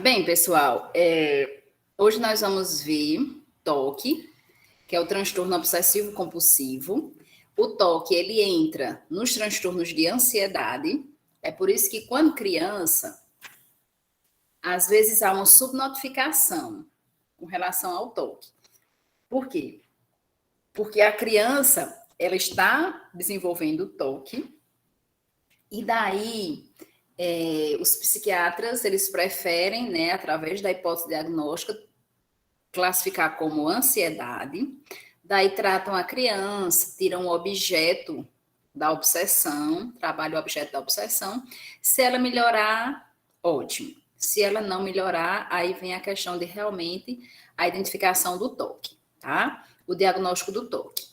Bem, pessoal, hoje nós vamos ver TOC, que é o transtorno obsessivo compulsivo. O TOC, ele entra nos transtornos de ansiedade. É por isso que quando criança, às vezes há uma subnotificação com relação ao TOC. Por quê? Porque a criança, ela está desenvolvendo o TOC e daí os psiquiatras, eles preferem, né, através da hipótese diagnóstica, classificar como ansiedade, daí tratam a criança, tiram o objeto da obsessão, trabalham o objeto da obsessão. Se ela melhorar, ótimo. Se ela não melhorar, aí vem a questão de realmente a identificação do TOC, tá? O diagnóstico do TOC.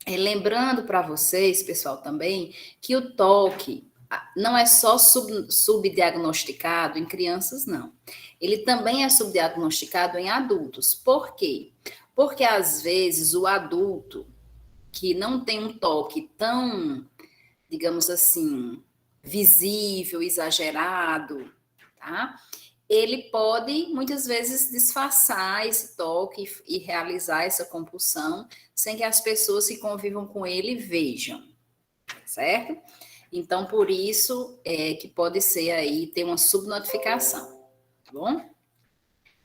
Lembrando para vocês, pessoal, também, que o TOC não é só subdiagnosticado em crianças, não. Ele também é subdiagnosticado em adultos. Por quê? Porque, às vezes, o adulto que não tem um TOC tão, digamos assim, visível, exagerado, tá? Ele pode, muitas vezes, disfarçar esse TOC e realizar essa compulsão sem que as pessoas que convivam com ele vejam, certo? Então, por isso que pode ser aí, ter uma subnotificação, tá bom?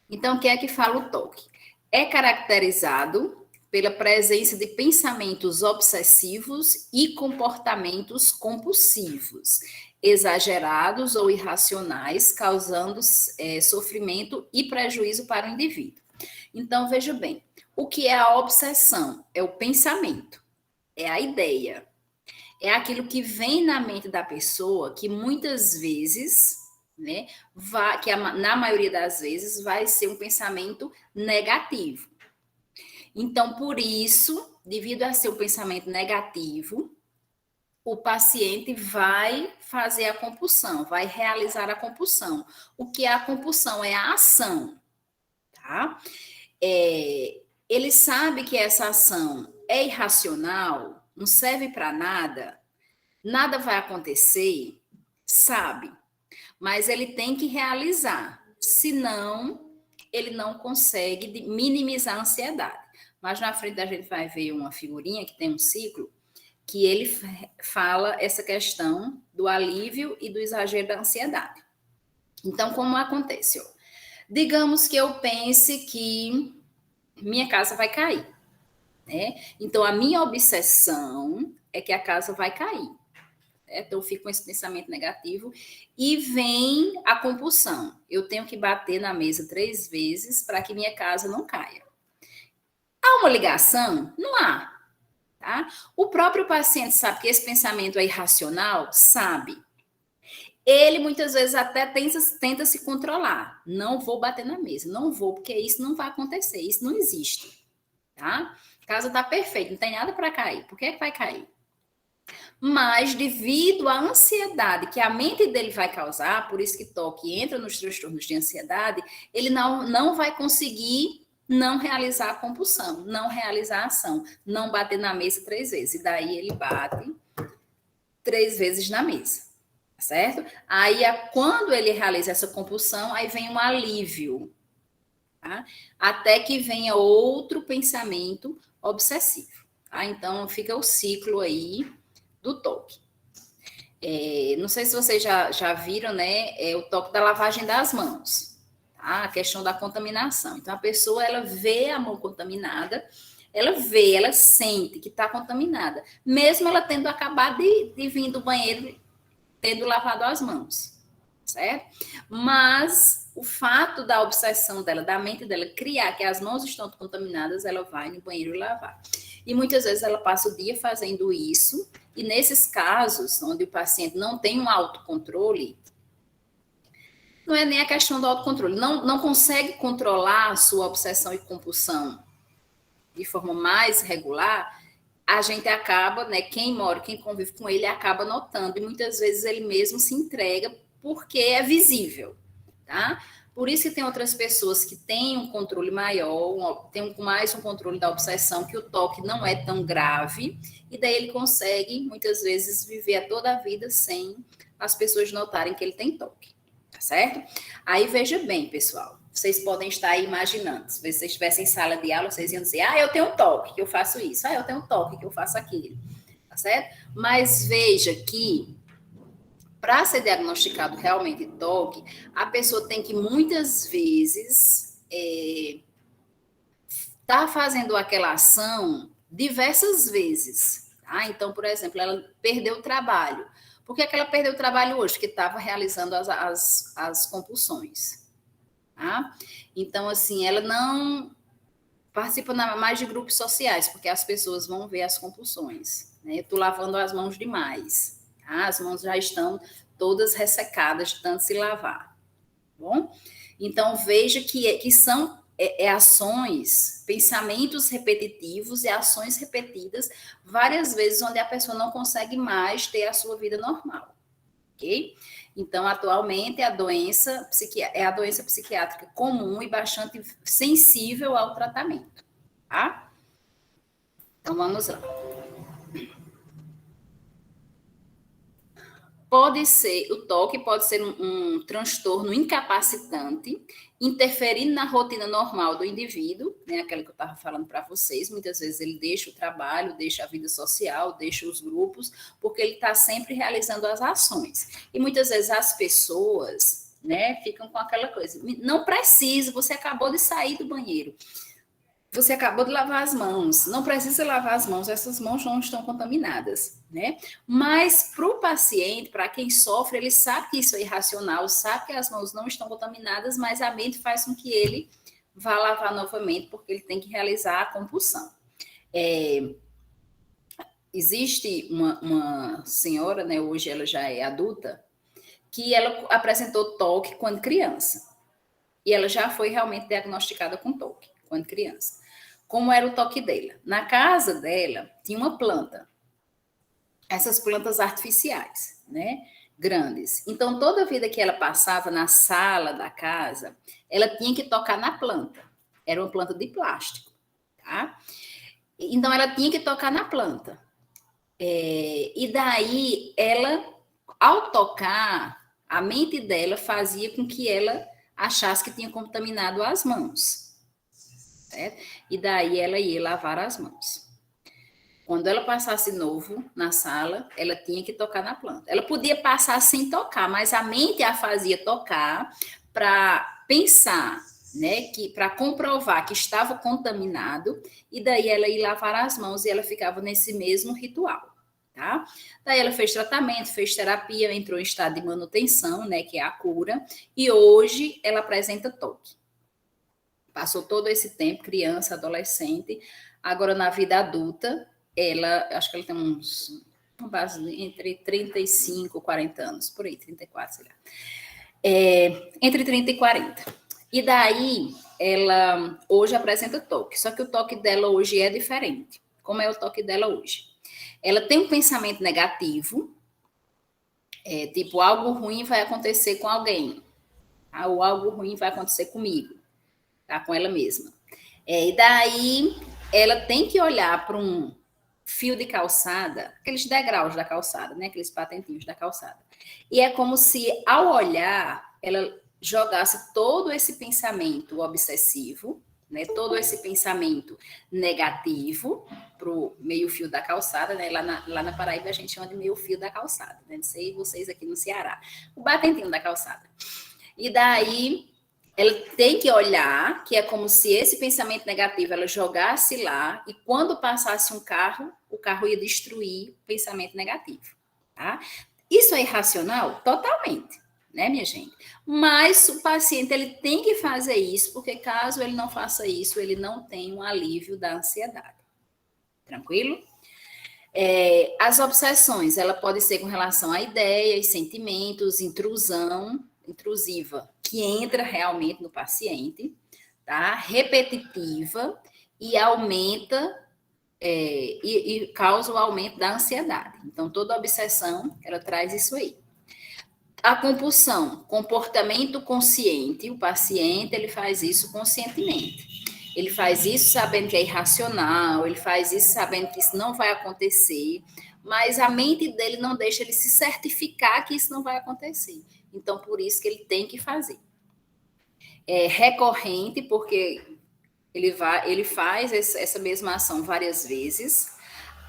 Então, o que é que fala o TOC? É caracterizado pela presença de pensamentos obsessivos e comportamentos compulsivos, exagerados ou irracionais, causando sofrimento e prejuízo para o indivíduo. Então, veja bem, o que é a obsessão? É o pensamento, é a ideia, é aquilo que vem na mente da pessoa que muitas vezes, né, na maioria das vezes vai ser um pensamento negativo. Então, por isso, devido a ser um pensamento negativo, o paciente vai fazer a compulsão, vai realizar a compulsão. O que é a compulsão? É a ação, tá? Ele sabe que essa ação é irracional, não serve para nada, nada vai acontecer, sabe? Mas ele tem que realizar, senão ele não consegue minimizar a ansiedade. Mas na frente a gente vai ver uma figurinha que tem um ciclo que ele fala essa questão do alívio e do exagero da ansiedade. Então, como acontece? Digamos que eu pense que minha casa vai cair, né? Então, a minha obsessão é que a casa vai cair. Então, eu fico com esse pensamento negativo e vem a compulsão. Eu tenho que bater na mesa 3 vezes para que minha casa não caia. Há uma ligação? Não há. Tá? O próprio paciente sabe que esse pensamento é irracional? Sabe. Ele muitas vezes até tenta se controlar. Não vou bater na mesa, não vou, porque isso não vai acontecer, isso não existe. Tá? A casa está perfeita, não tem nada para cair. Por que vai cair? Mas devido à ansiedade que a mente dele vai causar, por isso que TOC entra nos transtornos de ansiedade, ele não vai conseguir não realizar a compulsão, não realizar a ação, não bater na mesa 3 vezes. E daí ele bate 3 vezes na mesa, certo? Aí, quando ele realiza essa compulsão, aí vem um alívio, tá? Até que venha outro pensamento obsessivo, tá? Então, fica o ciclo aí do TOC. Não sei se vocês já viram, né? O TOC da lavagem das mãos, tá? A questão da contaminação. Então, a pessoa, ela vê a mão contaminada, ela sente que está contaminada, mesmo ela tendo acabado de vir do banheiro, tendo lavado as mãos, certo? Mas o fato da obsessão dela, da mente dela, criar que as mãos estão contaminadas, ela vai no banheiro lavar. E muitas vezes ela passa o dia fazendo isso, e nesses casos, onde o paciente não tem um autocontrole, não é nem a questão do autocontrole, não consegue controlar a sua obsessão e compulsão de forma mais regular, a gente acaba, né, quem convive com ele, acaba notando, e muitas vezes ele mesmo se entrega porque é visível, tá? Por isso que tem outras pessoas que têm um controle maior, tem mais um controle da obsessão, que o TOC não é tão grave, e daí ele consegue, muitas vezes, viver toda a vida sem as pessoas notarem que ele tem TOC, tá certo? Aí, veja bem, pessoal, vocês podem estar aí imaginando, se vocês estivessem em sala de aula, vocês iam dizer, eu tenho um toque, que eu faço isso, eu tenho um toque, que eu faço aquilo, tá certo? Mas veja que, para ser diagnosticado realmente toque, a pessoa tem que, muitas vezes, tá fazendo aquela ação diversas vezes, tá? Então, por exemplo, ela perdeu o trabalho. Por que ela perdeu o trabalho hoje? Porque estava realizando as compulsões, tá? Então, assim, ela não participa mais de grupos sociais, porque as pessoas vão ver as compulsões, né? Eu estou lavando as mãos demais, tá? As mãos já estão todas ressecadas de tanto se lavar, tá bom? Então, veja que são ações, pensamentos repetitivos e ações repetidas várias vezes, onde a pessoa não consegue mais ter a sua vida normal, ok? Então, atualmente, é a doença psiquiátrica comum e bastante sensível ao tratamento, tá? Então, vamos lá. O toque pode ser um transtorno incapacitante, interferindo na rotina normal do indivíduo, né? Aquela que eu estava falando para vocês, muitas vezes ele deixa o trabalho, deixa a vida social, deixa os grupos, porque ele está sempre realizando as ações. E muitas vezes as pessoas, né, ficam com aquela coisa, não precisa, você acabou de sair do banheiro, você acabou de lavar as mãos, não precisa lavar as mãos, essas mãos não estão contaminadas, né? Mas para o paciente, para quem sofre, ele sabe que isso é irracional, sabe que as mãos não estão contaminadas, mas a mente faz com que ele vá lavar novamente, porque ele tem que realizar a compulsão. Existe uma senhora, né, hoje ela já é adulta, que ela apresentou toque quando criança. E ela já foi realmente diagnosticada com toque quando criança. Como era o toque dela? Na casa dela tinha uma planta, essas plantas artificiais, né? Grandes. Então, toda vida que ela passava na sala da casa, ela tinha que tocar na planta. Era uma planta de plástico, tá? Então, ela tinha que tocar na planta. E daí, ela, ao tocar, a mente dela fazia com que ela achasse que tinha contaminado as mãos. Certo? E daí ela ia lavar as mãos. Quando ela passasse novo na sala, ela tinha que tocar na planta. Ela podia passar sem tocar, mas a mente a fazia tocar para pensar, né, que para comprovar que estava contaminado, e daí ela ia lavar as mãos e ela ficava nesse mesmo ritual, tá? Daí ela fez tratamento, fez terapia, entrou em estado de manutenção, né, que é a cura, e hoje ela apresenta toque. Passou todo esse tempo, criança, adolescente, agora na vida adulta, ela, acho que ela tem uma base entre 35 e 40 anos, por aí, 34, sei lá. Entre 30 e 40. E daí, ela hoje apresenta toque, só que o toque dela hoje é diferente. Como é o toque dela hoje? Ela tem um pensamento negativo, tipo, algo ruim vai acontecer com alguém, ou algo ruim vai acontecer comigo. Tá, com ela mesma. E daí ela tem que olhar para um fio de calçada, aqueles degraus da calçada, né? Aqueles patentinhos da calçada. E é como se, ao olhar, ela jogasse todo esse pensamento obsessivo, né? Todo esse pensamento negativo para o meio-fio da calçada, né? Lá na Paraíba a gente chama de meio-fio da calçada, né? Não sei vocês aqui no Ceará. O batentinho da calçada. E daí ela tem que olhar, que é como se esse pensamento negativo ela jogasse lá, e quando passasse um carro, o carro ia destruir o pensamento negativo, tá? Isso é irracional? Totalmente, né, minha gente? Mas o paciente, ele tem que fazer isso, porque caso ele não faça isso, ele não tem um alívio da ansiedade. Tranquilo? As obsessões, ela pode ser com relação a ideias, sentimentos, intrusiva, que entra realmente no paciente, tá? Repetitiva e aumenta e causa o aumento da ansiedade. Então, toda obsessão, ela traz isso aí. A compulsão, comportamento consciente, o paciente, ele faz isso conscientemente. Ele faz isso sabendo que é irracional, ele faz isso sabendo que isso não vai acontecer, mas a mente dele não deixa ele se certificar que isso não vai acontecer. então por isso que ele tem que fazer. É recorrente, porque ele faz essa mesma ação várias vezes.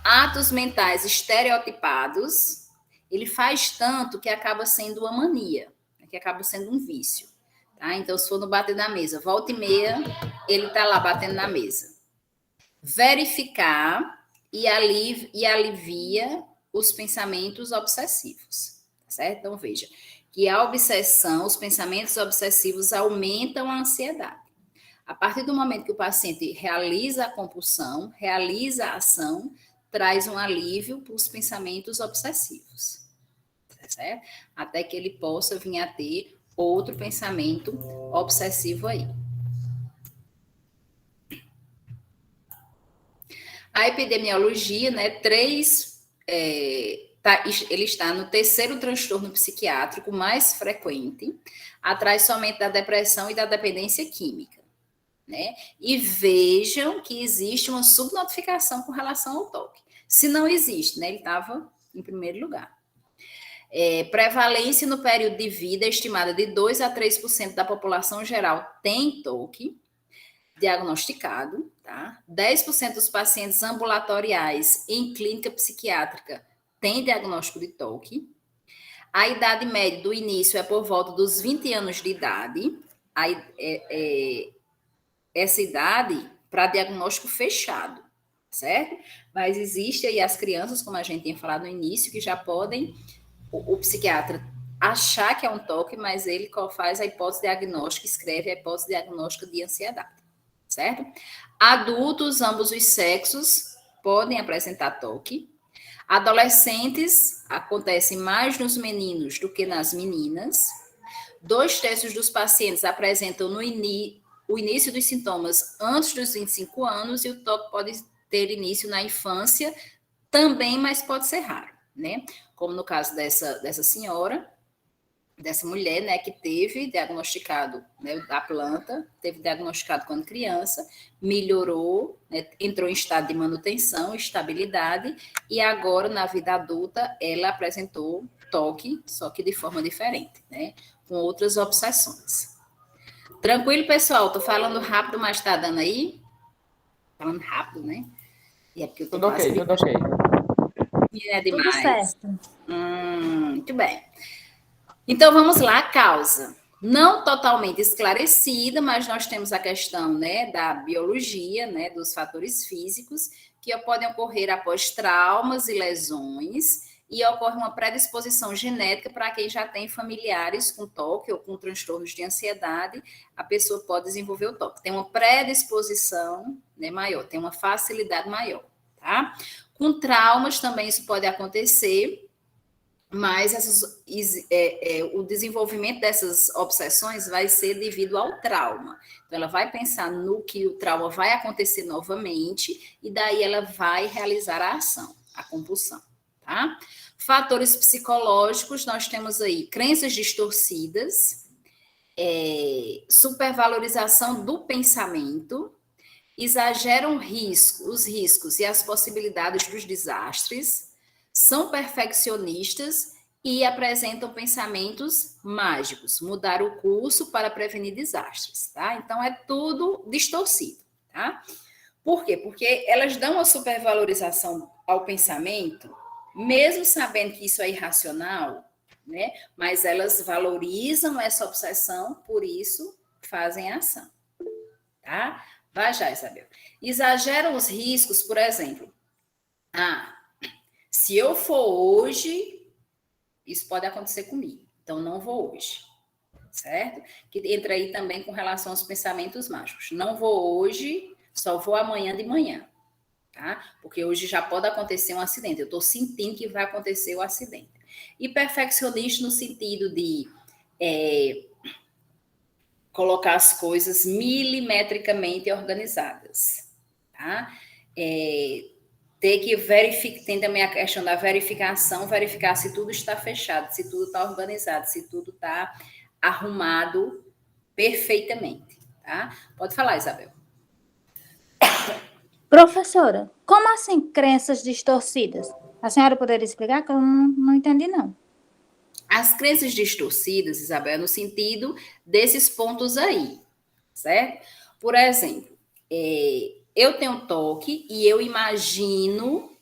Atos mentais estereotipados, ele faz tanto que acaba sendo uma mania, que acaba sendo um vício. Tá? Então, se for no bater na mesa, volta e meia, ele está lá batendo na mesa. Verificar e alivia os pensamentos obsessivos. Tá certo? Então, veja, que a obsessão, os pensamentos obsessivos aumentam a ansiedade. A partir do momento que o paciente realiza a compulsão, realiza a ação, traz um alívio para os pensamentos obsessivos. Tá certo? Até que ele possa vir a ter outro pensamento obsessivo aí. A epidemiologia, né, ele está no terceiro transtorno psiquiátrico mais frequente, atrás somente da depressão e da dependência química. Né? E vejam que existe uma subnotificação com relação ao toque. Se não existe, né, ele estava em primeiro lugar. Prevalência no período de vida estimada de 2 a 3% da população geral tem toque diagnosticado, tá? 10% dos pacientes ambulatoriais em clínica psiquiátrica têm diagnóstico de toque. A idade média do início é por volta dos 20 anos de idade. Essa idade para diagnóstico fechado, certo? Mas existe aí as crianças, como a gente tinha falado no início, que já podem, o psiquiatra achar que é um toque, mas ele faz a hipótese diagnóstica, escreve a hipótese diagnóstica de ansiedade, certo? Adultos, ambos os sexos, podem apresentar toque. Adolescentes, acontece mais nos meninos do que nas meninas. 2/3 dos pacientes apresentam o início dos sintomas antes dos 25 anos e o toque pode ter início na infância também, mas pode ser raro, né? Como no caso dessa senhora, dessa mulher, né, que teve diagnosticado, né, da planta, teve diagnosticado quando criança, melhorou, né, entrou em estado de manutenção, estabilidade, e agora, na vida adulta, ela apresentou toque, só que de forma diferente, né, com outras obsessões. Tranquilo, pessoal? Tô falando rápido, mas tá dando aí? Falando rápido, né? E é porque eu tô tudo ok, tudo ok. É demais. Tudo certo. Muito bem. Então, vamos lá, a causa. Não totalmente esclarecida, mas nós temos a questão, né, da biologia, né, dos fatores físicos, que podem ocorrer após traumas e lesões, e ocorre uma predisposição genética para quem já tem familiares com toque ou com transtornos de ansiedade, a pessoa pode desenvolver o toque. Tem uma predisposição, né, maior, tem uma facilidade maior, tá? Com traumas também isso pode acontecer, mas o desenvolvimento dessas obsessões vai ser devido ao trauma. Então, ela vai pensar no que o trauma vai acontecer novamente, e daí ela vai realizar a ação, a compulsão. Tá? Fatores psicológicos, nós temos aí crenças distorcidas, supervalorização do pensamento, exageram os riscos e as possibilidades dos desastres, são perfeccionistas e apresentam pensamentos mágicos, mudar o curso para prevenir desastres, tá? Então, é tudo distorcido, tá? Por quê? Porque elas dão uma supervalorização ao pensamento, mesmo sabendo que isso é irracional, né? Mas elas valorizam essa obsessão, por isso fazem a ação, tá? Vai já, Isabel. Exageram os riscos, por exemplo. Se eu for hoje, isso pode acontecer comigo. Então, não vou hoje, certo? Que entra aí também com relação aos pensamentos mágicos. Não vou hoje, só vou amanhã de manhã. Tá? Porque hoje já pode acontecer um acidente. Eu estou sentindo que vai acontecer o acidente. E perfeccionista no sentido de colocar as coisas milimetricamente organizadas. Tá? Ter que verificar, tem também a questão da verificação, verificar se tudo está fechado, se tudo está organizado, se tudo está arrumado perfeitamente. Tá? Pode falar, Isabel. Professora, como assim crenças distorcidas? A senhora poderia explicar? Que eu não entendi, não. As crenças distorcidas, Isabel, no sentido desses pontos aí, certo? Por exemplo, eu tenho toque e eu imagino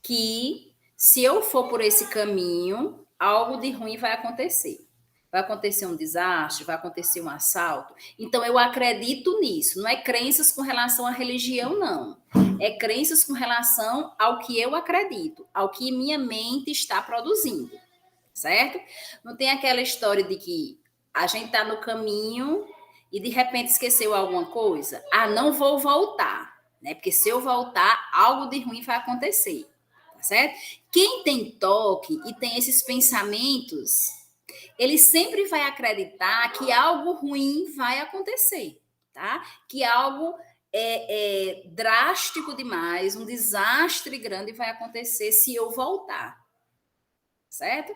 que se eu for por esse caminho, algo de ruim vai acontecer. Vai acontecer um desastre, vai acontecer um assalto. Então, eu acredito nisso. Não é crenças com relação à religião, não. É crenças com relação ao que eu acredito, ao que minha mente está produzindo, certo? Não tem aquela história de que a gente está no caminho e de repente esqueceu alguma coisa. Ah, não vou voltar, né? Porque se eu voltar, algo de ruim vai acontecer, tá certo? Quem tem toque e tem esses pensamentos, ele sempre vai acreditar que algo ruim vai acontecer, tá? Que algo drástico demais, um desastre grande vai acontecer se eu voltar, certo?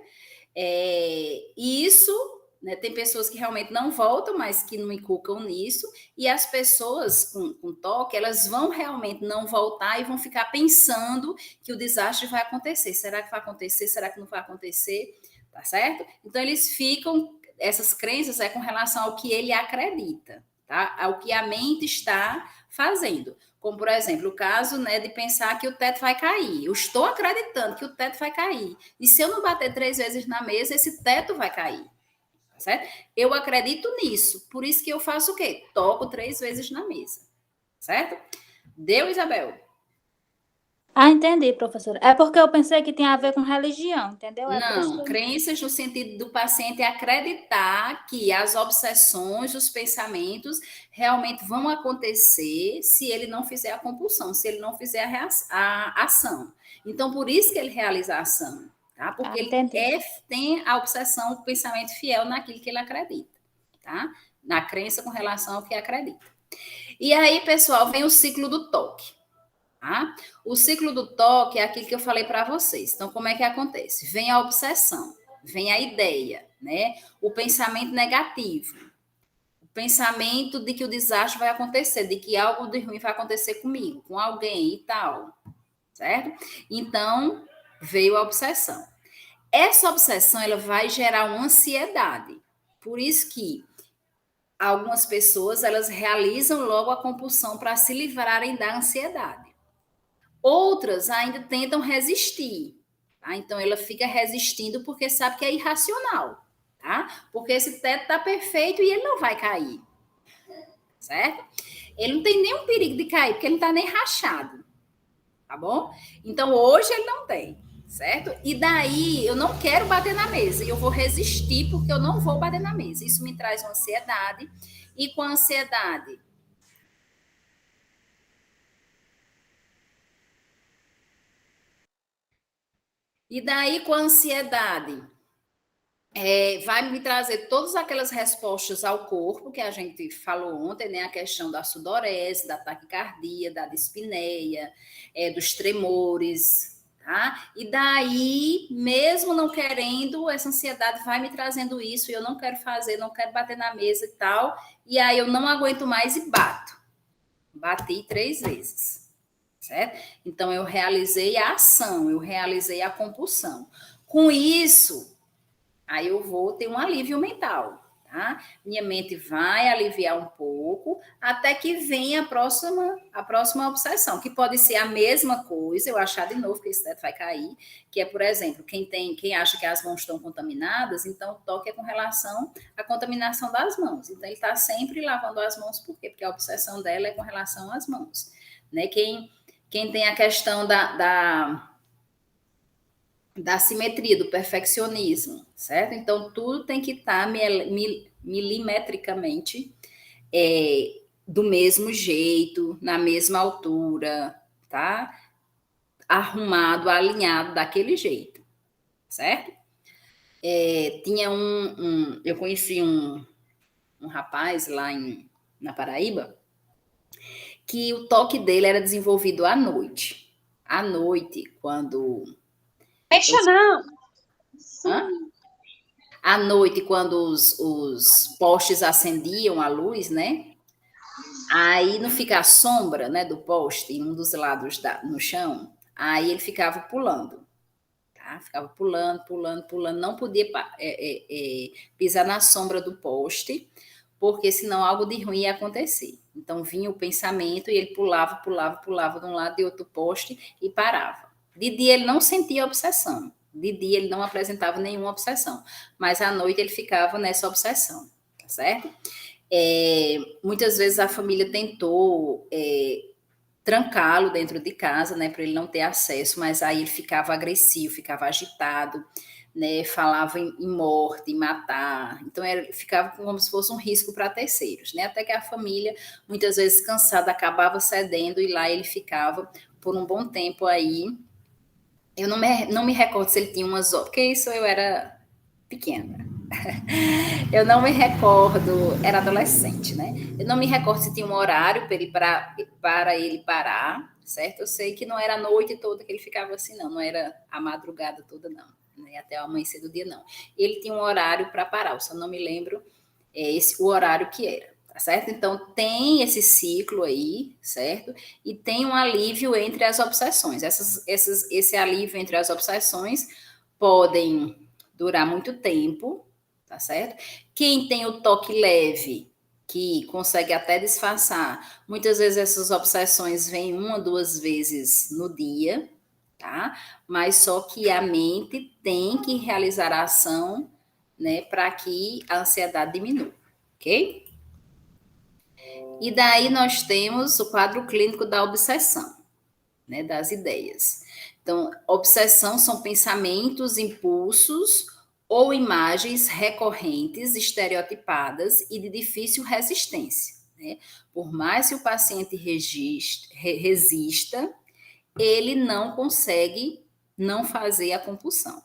E isso, né, tem pessoas que realmente não voltam, mas que não inculcam nisso, e as pessoas com toque, elas vão realmente não voltar e vão ficar pensando que o desastre vai acontecer. Será que vai acontecer? Será que não vai acontecer? Tá certo? Então, eles ficam, essas crenças com relação ao que ele acredita, tá? Ao que a mente está fazendo. Como, por exemplo, o caso, né, de pensar que o teto vai cair. Eu estou acreditando que o teto vai cair. E se eu não bater 3 vezes na mesa, esse teto vai cair. Tá certo? Eu acredito nisso. Por isso que eu faço o quê? Toco 3 vezes na mesa. Certo? Deu, Isabel? Ah, entendi, professora. É porque eu pensei que tinha a ver com religião, entendeu? É por isso que Não, eu... crenças no sentido do paciente acreditar que as obsessões, os pensamentos realmente vão acontecer se ele não fizer a compulsão, se ele não fizer a ação. Então, por isso que ele realiza a ação, tá? Ah, Porque ele entendi. tem a obsessão, o pensamento fiel naquilo que ele acredita, tá? Na crença com relação ao que acredita. E aí, pessoal, vem o ciclo do toque. Tá? O ciclo do toque é aquilo que eu falei para vocês. Então, como é que acontece? Vem a obsessão, vem a ideia, né? O pensamento negativo, o pensamento de que o desastre vai acontecer, de que algo de ruim vai acontecer comigo, com alguém e tal, certo? Então, veio a obsessão. Essa obsessão, ela vai gerar uma ansiedade. Por isso que algumas pessoas, elas realizam logo a compulsão para se livrarem da ansiedade. Outras ainda tentam resistir, tá? Então ela fica resistindo porque sabe que é irracional, tá? Porque esse teto tá perfeito e ele não vai cair, certo? Ele não tem nenhum perigo de cair porque ele não tá nem rachado, tá bom? Então hoje ele não tem, certo? E daí eu não quero bater na mesa e eu vou resistir porque eu não vou bater na mesa. Isso me traz uma ansiedade e com a ansiedade com a ansiedade vai me trazer todas aquelas respostas ao corpo que a gente falou ontem, né? A questão da sudorese, da taquicardia, da dispneia, dos tremores, tá? E daí, mesmo não querendo, essa ansiedade vai me trazendo isso e eu não quero fazer, não quero bater na mesa e tal. E aí eu não aguento mais e bato. Bati 3 vezes, certo? Então eu realizei a ação, eu realizei a compulsão. Com isso, aí eu vou ter um alívio mental, tá? Minha mente vai aliviar um pouco até que venha a próxima obsessão, que pode ser a mesma coisa, eu achar de novo que esse teto vai cair, que é, por exemplo, quem acha que as mãos estão contaminadas, então o toque é com relação à contaminação das mãos. Então ele está sempre lavando as mãos, por quê? Porque a obsessão dela é com relação às mãos, né? Quem tem a questão da simetria, do perfeccionismo, certo? Então, tudo tem que estar milimetricamente do mesmo jeito, na mesma altura, tá? Arrumado, alinhado daquele jeito, certo? Eu conheci um rapaz lá na Paraíba que o toque dele era desenvolvido à noite. À noite, quando. Deixa não. Hã? À noite, quando os postes acendiam a luz, né? Aí não fica a sombra, né, do poste em um dos lados no chão. Aí ele ficava pulando, tá? tá? Ficava pulando, pulando, pulando, não podia pisar na sombra do poste, porque senão algo de ruim ia acontecer. Então vinha o pensamento e ele pulava, pulava, pulava de um lado e outro poste e parava. De dia ele não sentia obsessão, de dia ele não apresentava nenhuma obsessão, mas à noite ele ficava nessa obsessão, tá certo? Muitas vezes a família tentou trancá-lo dentro de casa, né, para ele não ter acesso, mas aí ele ficava agressivo, ficava agitado, né, falava em morte, em matar, então ficava como se fosse um risco para terceiros, né, até que a família, muitas vezes cansada, acabava cedendo e lá ele ficava por um bom tempo aí. Eu não me recordo se ele tinha umas horas, porque isso eu era pequena. Eu não me recordo, era adolescente, né? Eu não me recordo se tinha um horário para ele parar, certo? Eu sei que não era a noite toda que ele ficava assim, não era a madrugada toda, não, né? Até o amanhecer do dia, não. Ele tinha um horário para parar, eu só não me lembro o horário que era, tá certo? Então, tem esse ciclo aí, certo? E tem um alívio entre as obsessões. Esse alívio entre as obsessões podem durar muito tempo, tá certo? Quem tem o toque leve, que consegue até disfarçar, muitas vezes essas obsessões vêm 1 ou 2 vezes no dia, tá? Mas só que a mente tem que realizar a ação, né, para que a ansiedade diminua, ok? E daí nós temos o quadro clínico da obsessão, né, das ideias. Então, obsessão são pensamentos, impulsos ou imagens recorrentes, estereotipadas e de difícil resistência, né? Por mais que o paciente resista, ele não consegue não fazer a compulsão,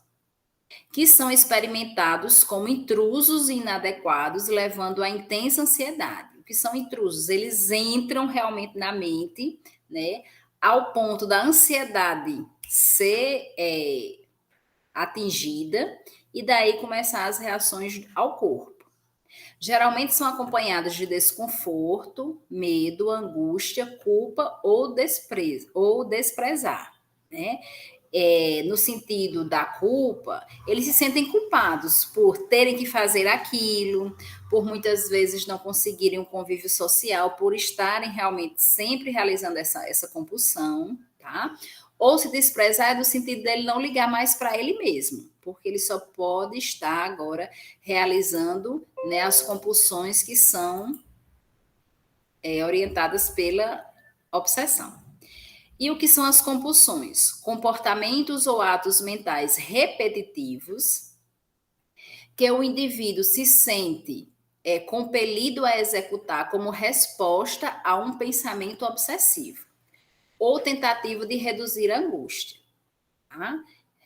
que são experimentados como intrusos e inadequados, levando à intensa ansiedade. O que são intrusos? Eles entram realmente na mente, né, ao ponto da ansiedade ser atingida e daí começar as reações ao corpo. Geralmente são acompanhadas de desconforto, medo, angústia, culpa ou desprezar, né? No sentido da culpa, eles se sentem culpados por terem que fazer aquilo, por muitas vezes não conseguirem um convívio social, por estarem realmente sempre realizando essa compulsão, tá? Ou se desprezar é no sentido dele não ligar mais para ele mesmo, porque ele só pode estar agora realizando, né, as compulsões que são orientadas pela obsessão. E o que são as compulsões? Comportamentos ou atos mentais repetitivos que o indivíduo se sente compelido a executar como resposta a um pensamento obsessivo ou tentativa de reduzir a angústia, tá?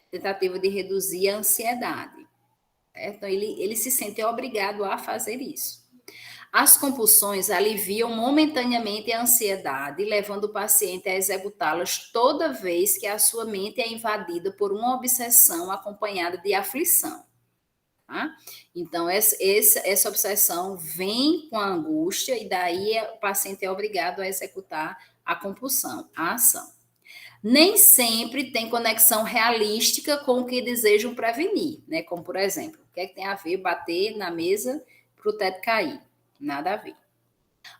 Tentativa de reduzir a ansiedade. Certo? Então, ele se sente obrigado a fazer isso. As compulsões aliviam momentaneamente a ansiedade, levando o paciente a executá-las toda vez que a sua mente é invadida por uma obsessão acompanhada de aflição. Tá? Então, essa obsessão vem com a angústia e daí o paciente é obrigado a executar a compulsão, a ação. Nem sempre tem conexão realística com o que desejam prevenir, né? Como, por exemplo, o que é que tem a ver bater na mesa para o teto cair? Nada a ver.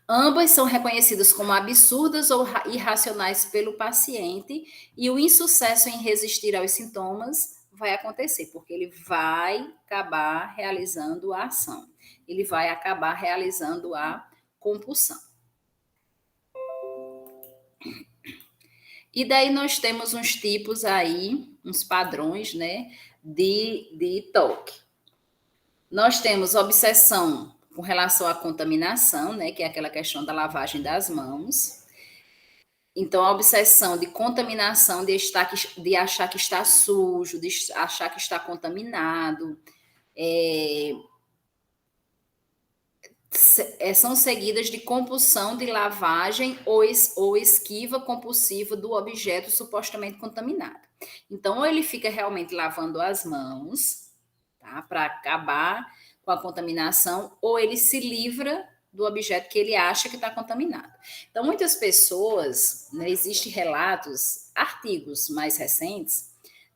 Ambas são reconhecidas como absurdas ou irracionais pelo paciente e o insucesso em resistir aos sintomas vai acontecer, porque ele vai acabar realizando a ação, ele vai acabar realizando a compulsão. E daí nós temos uns tipos aí, uns padrões, né, de TOC. Nós temos obsessão com relação à contaminação, né, que é aquela questão da lavagem das mãos. Então, a obsessão de contaminação, de achar que está sujo, de achar que está contaminado, são seguidas de compulsão de lavagem ou esquiva compulsiva do objeto supostamente contaminado. Então, ou ele fica realmente lavando as mãos, tá, para acabar com a contaminação, ou ele se livra do objeto que ele acha que está contaminado. Então, muitas pessoas, né, existem relatos, artigos mais recentes,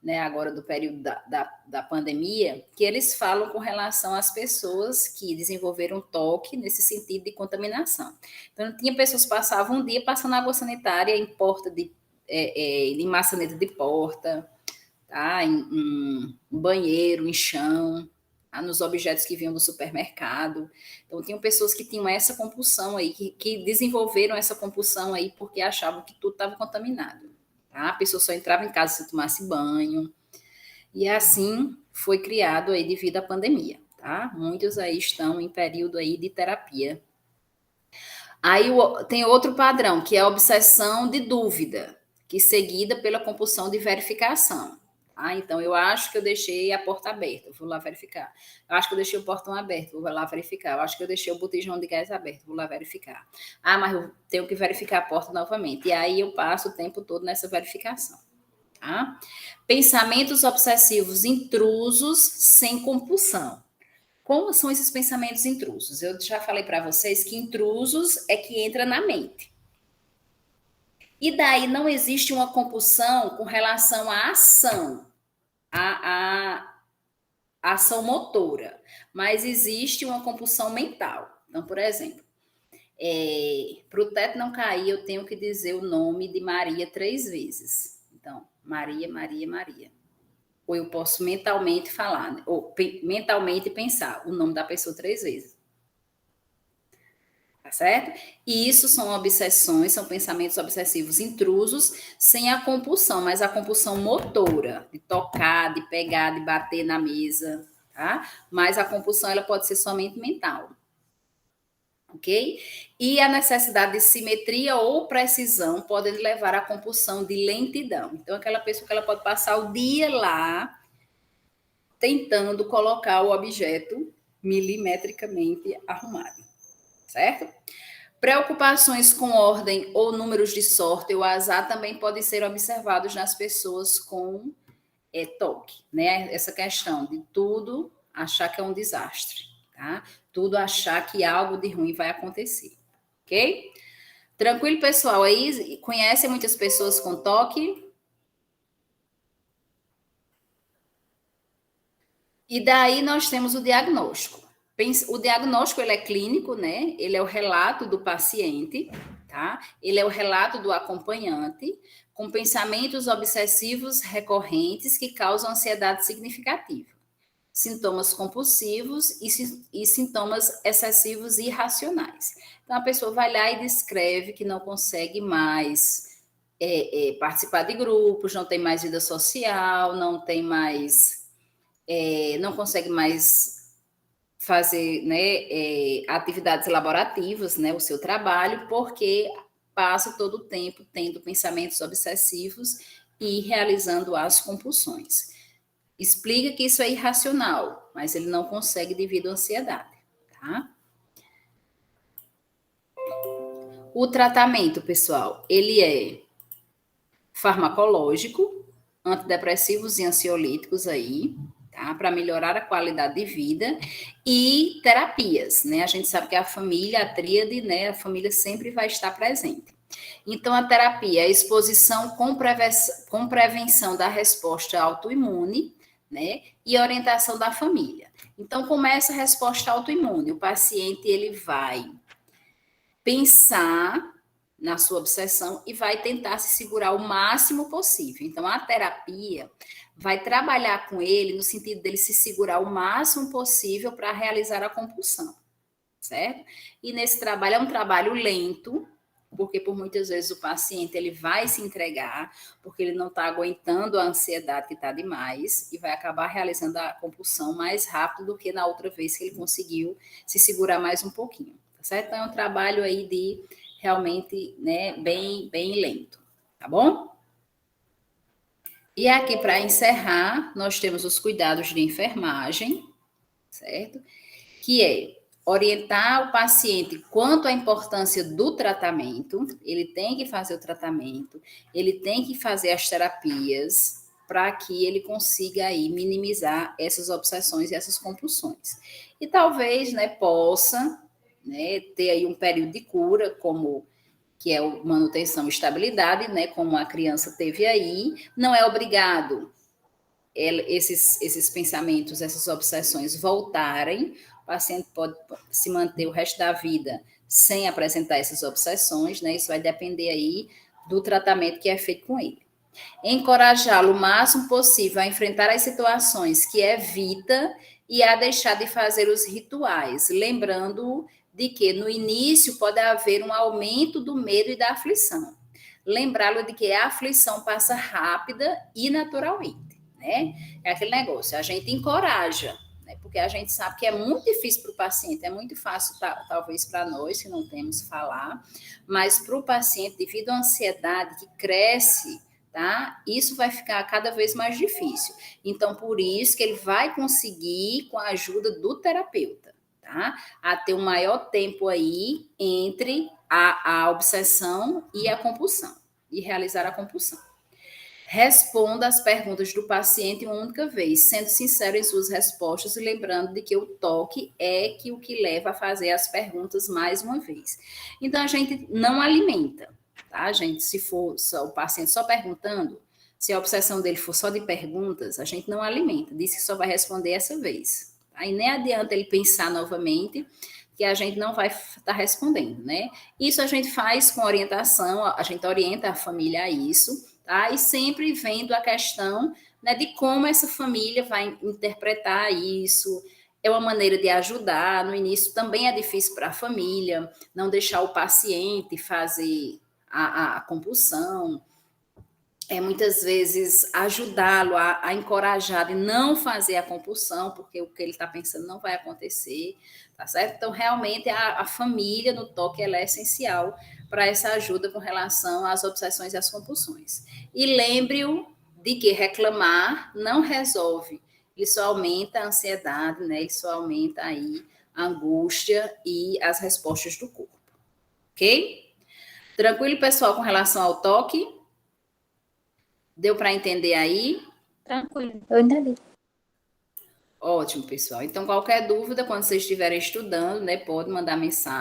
né, agora do período da pandemia, que eles falam com relação às pessoas que desenvolveram toque nesse sentido de contaminação. Então, tinha pessoas que passavam um dia passando água sanitária em porta em maçaneta de porta, tá? Em banheiro, em chão, tá? Nos objetos que vinham do supermercado. Então, tinham pessoas que tinham essa compulsão aí, que desenvolveram essa compulsão aí porque achavam que tudo estava contaminado. Tá? A pessoa só entrava em casa se tomasse banho. E assim foi criado aí devido à pandemia. Tá? Muitos aí estão em período aí de terapia. Aí tem outro padrão, que é a obsessão de dúvida, que seguida pela compulsão de verificação. Tá? Então, eu acho que eu deixei a porta aberta, vou lá verificar. Eu acho que eu deixei o portão aberto, vou lá verificar. Eu acho que eu deixei o botijão de gás aberto, vou lá verificar. Ah, mas eu tenho que verificar a porta novamente. E aí eu passo o tempo todo nessa verificação. Tá? Pensamentos obsessivos intrusos sem compulsão. Como são esses pensamentos intrusos? Eu já falei para vocês que intrusos é que entra na mente. E daí não existe uma compulsão com relação à ação, à ação motora, mas existe uma compulsão mental. Então, por exemplo, para o teto não cair, eu tenho que dizer o nome de Maria 3 vezes. Então, Maria, Maria, Maria. Ou eu posso mentalmente falar, ou mentalmente pensar o nome da pessoa 3 vezes. Tá certo? E isso são obsessões, são pensamentos obsessivos intrusos, sem a compulsão, mas a compulsão motora, de tocar, de pegar, de bater na mesa, tá? Mas a compulsão, ela pode ser somente mental. Ok? E a necessidade de simetria ou precisão podem levar à compulsão de lentidão. Então, aquela pessoa que ela pode passar o dia lá tentando colocar o objeto milimetricamente arrumado. Certo? Preocupações com ordem ou números de sorte ou azar também podem ser observados nas pessoas com TOC, né? Essa questão de tudo achar que é um desastre, tá? Tudo achar que algo de ruim vai acontecer, ok? Tranquilo, pessoal? Aí conhecem muitas pessoas com TOC? E daí nós temos o diagnóstico. O diagnóstico, ele é clínico, né? Ele é o relato do paciente, tá? Ele é o relato do acompanhante, com pensamentos obsessivos recorrentes que causam ansiedade significativa, sintomas compulsivos e sintomas excessivos e irracionais. Então, a pessoa vai lá e descreve que não consegue mais participar de grupos, não tem mais vida social, não tem mais... não consegue mais fazer, né, atividades laborativas, né, o seu trabalho, porque passa todo o tempo tendo pensamentos obsessivos e realizando as compulsões. Explica que isso é irracional, mas ele não consegue devido à ansiedade, tá? O tratamento, pessoal, ele é farmacológico, antidepressivos e ansiolíticos aí, tá? Para melhorar a qualidade de vida e terapias, né? A gente sabe que a família, a tríade, né? A família sempre vai estar presente. Então, a terapia é a exposição com prevenção da resposta autoimune, né? E orientação da família. Então, começa a resposta autoimune. O paciente, ele vai pensar na sua obsessão e vai tentar se segurar o máximo possível. Então, a terapia vai trabalhar com ele no sentido dele se segurar o máximo possível para realizar a compulsão, certo? E nesse trabalho é um trabalho lento, porque por muitas vezes o paciente ele vai se entregar, porque ele não está aguentando a ansiedade que está demais e vai acabar realizando a compulsão mais rápido do que na outra vez que ele conseguiu se segurar mais um pouquinho, tá certo? Então é um trabalho aí de realmente, né, bem lento, tá bom? E aqui, para encerrar, nós temos os cuidados de enfermagem, certo? Que é orientar o paciente quanto à importância do tratamento, ele tem que fazer o tratamento, ele tem que fazer as terapias para que ele consiga aí minimizar essas obsessões e essas compulsões. E talvez, né, possa, né, ter aí um período de cura, como que é manutenção e estabilidade, né, como a criança teve aí, não é obrigado esses pensamentos, essas obsessões voltarem, o paciente pode se manter o resto da vida sem apresentar essas obsessões, né? Isso vai depender aí do tratamento que é feito com ele. Encorajá-lo o máximo possível a enfrentar as situações que evita e a deixar de fazer os rituais, lembrando de que no início pode haver um aumento do medo e da aflição. Lembrá-lo de que a aflição passa rápida e naturalmente, né? É aquele negócio, a gente encoraja, né? Porque a gente sabe que é muito difícil para o paciente, é muito fácil, talvez, para nós, que não temos falar, mas para o paciente, devido à ansiedade que cresce, tá? Isso vai ficar cada vez mais difícil. Então, por isso que ele vai conseguir, com a ajuda do terapeuta, tá? A ter um maior tempo aí entre a obsessão e a compulsão, e realizar a compulsão. Responda às perguntas do paciente uma única vez, sendo sincero em suas respostas e lembrando de que o toque é que o que leva a fazer as perguntas mais uma vez. Então, a gente não alimenta, tá, gente? Se for só o paciente só perguntando, se a obsessão dele for só de perguntas, a gente não alimenta, diz que só vai responder essa vez. Aí nem adianta ele pensar novamente, que a gente não vai estar respondendo, né? Isso a gente faz com orientação, a gente orienta a família a isso, tá? E sempre vendo a questão, né, de como essa família vai interpretar isso. É uma maneira de ajudar. No início também é difícil para a família, não deixar o paciente fazer a compulsão. Muitas vezes ajudá-lo a encorajar de não fazer a compulsão, porque o que ele está pensando não vai acontecer, tá certo? Então, realmente, a família no toque ela é essencial para essa ajuda com relação às obsessões e às compulsões. E lembre-o de que reclamar não resolve, isso aumenta a ansiedade, né? Isso aumenta aí a angústia e as respostas do corpo, ok? Tranquilo, pessoal, com relação ao toque? Deu para entender aí? Tranquilo, eu entendi. Ótimo, pessoal. Então, qualquer dúvida, quando vocês estiverem estudando, né, pode mandar mensagem.